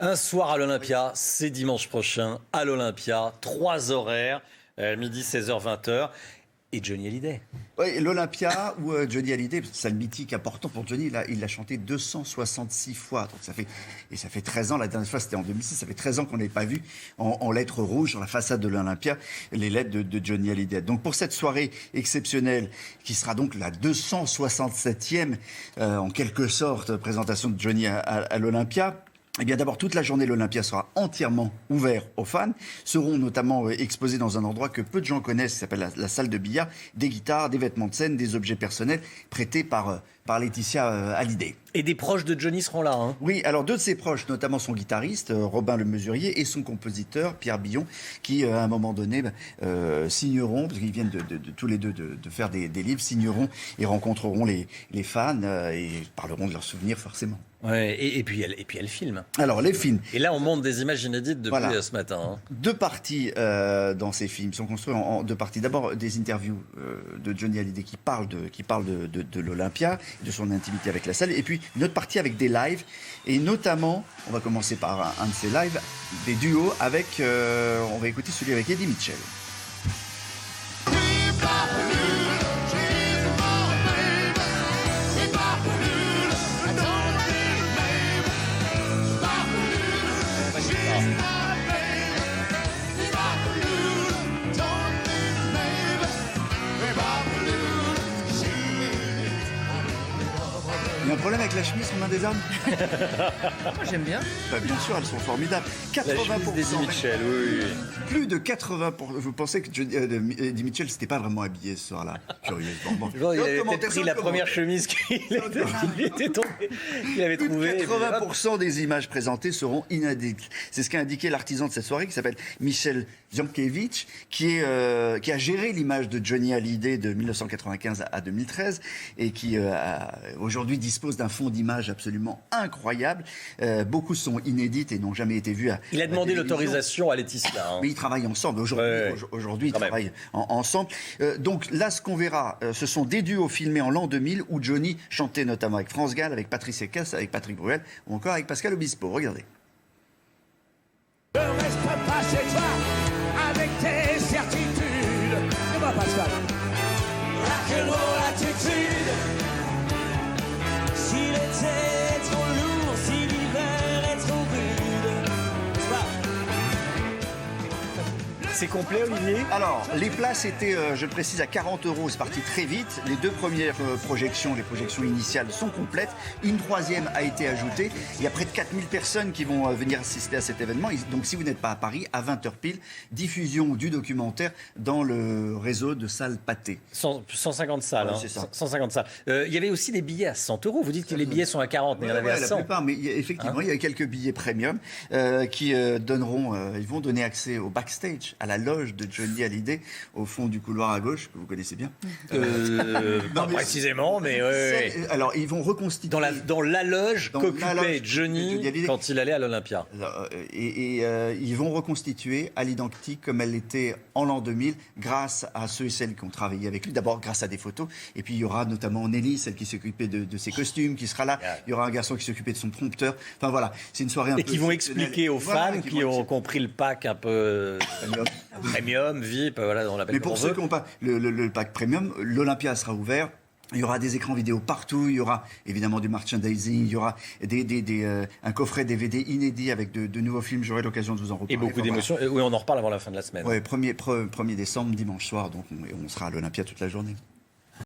Un soir à l'Olympia, c'est dimanche prochain, à l'Olympia, 3 horaires, midi, 16h, 20h, et Johnny Hallyday. Oui, l'Olympia où Johnny Hallyday, c'est le mythique important pour Johnny, il l'a chanté 266 fois. Donc ça fait 13 ans, la dernière fois c'était en 2006, ça fait 13 ans qu'on n'avait pas vu en lettres rouges sur la façade de l'Olympia les lettres de Johnny Hallyday. Donc pour cette soirée exceptionnelle, qui sera donc la 267e en quelque sorte présentation de Johnny à l'Olympia, eh bien d'abord, toute la journée, l'Olympia sera entièrement ouvert aux fans. Seront notamment exposés dans un endroit que peu de gens connaissent, qui s'appelle la salle de billard, des guitares, des vêtements de scène, des objets personnels prêtés par Laetitia Hallyday. Et des proches de Johnny seront là. Hein. Oui, alors deux de ses proches, notamment son guitariste, Robin Le Mesurier, et son compositeur, Pierre Billon, qui à un moment donné signeront, parce qu'ils viennent de tous les deux de faire des livres, signeront et rencontreront les fans et parleront de leurs souvenirs forcément. Ouais, et puis elle filme. Alors, les films. Et là, on monte des images inédites depuis ce matin. Hein. Deux parties dans ces films sont construits en deux parties. D'abord, des interviews de Johnny Hallyday qui parle de l'Olympia, de son intimité avec la salle. Et puis, une autre partie avec des lives. Et notamment, on va commencer par un de ces lives, des duos avec, on va écouter celui avec Eddie Mitchell. Il y a un problème avec la chemise, Romain des Armes? Moi j'aime bien. Bien sûr, elles sont formidables. 80%. La chemise d'Eddie Mitchell, oui. Plus de 80%. Vous pensez que Eddie Mitchell s'était pas vraiment habillé ce soir-là? Curieusement. Bon. Il avait peut-être pris la première chemise qu'il était tombé, qu'il avait trouvée. 80% des images présentées seront inédites. C'est ce qu'a indiqué l'artisan de cette soirée qui s'appelle Michel Jankiewicz, qui a géré l'image de Johnny Hallyday de 1995 à 2013 et qui aujourd'hui dispose d'un fond d'image absolument incroyable. Beaucoup sont inédites et n'ont jamais été vues à Il a demandé la télévision. l'autorisation à Laetitia. Hein. Mais ils travaillent ensemble. Aujourd'hui, ils travaillent ensemble. Donc là, ce qu'on verra, ce sont des duos filmés en l'an 2000 où Johnny chantait notamment avec France Gall, avec Patrice Écasse, avec Patrick Bruel ou encore avec Pascal Obispo. Regardez. Ne reste pas chez toi avec tes certitudes. Et moi, Pascal. Rock'n'roll attitude. Si l'été est trop lourd, si l'hiver est trop rude. C'est complet, Olivier? Alors, les places étaient, je le précise, à 40 €. C'est parti très vite. Les deux premières projections, les projections initiales, sont complètes. Une troisième a été ajoutée. Il y a près de 4000 personnes qui vont venir assister à cet événement. Donc, si vous n'êtes pas à Paris, à 20h pile, diffusion du documentaire dans le réseau de salles Pathé. 150 salles. Ouais, hein. c'est ça. 150 salles. Il y avait aussi des billets à 100 €. Vous dites que les billets sont à 40, mais il y en avait à 100. La plupart, mais effectivement, il y a quelques billets premium qui ils vont donner accès au backstage, à la loge de Johnny Hallyday, au fond du couloir à gauche, que vous connaissez bien. Pas précisément, mais oui. Alors, ils vont reconstituer... Dans la loge qu'occupait Johnny Hallyday quand il allait à l'Olympia. Et ils vont reconstituer à l'identique comme elle était en l'an 2000, grâce à ceux et celles qui ont travaillé avec lui. D'abord, grâce à des photos. Et puis, il y aura notamment Nelly, celle qui s'occupait de ses costumes, qui sera là. Il y aura un garçon qui s'occupait de son prompteur. Enfin, voilà. C'est une soirée un peu... Et qui vont expliquer aux fans qui ont compris le pack un peu premium, VIP, voilà, on l'appelle. Mais pour ceux qui n'ont pas le pack premium, l'Olympia sera ouvert. Il y aura des écrans vidéo partout, il y aura évidemment du merchandising, il y aura un coffret DVD inédit avec de nouveaux films, j'aurai l'occasion de vous en reparler. Et beaucoup d'émotions. Voilà. Oui, on en reparle avant la fin de la semaine. Oui, 1er décembre, dimanche soir, donc on sera à l'Olympia toute la journée.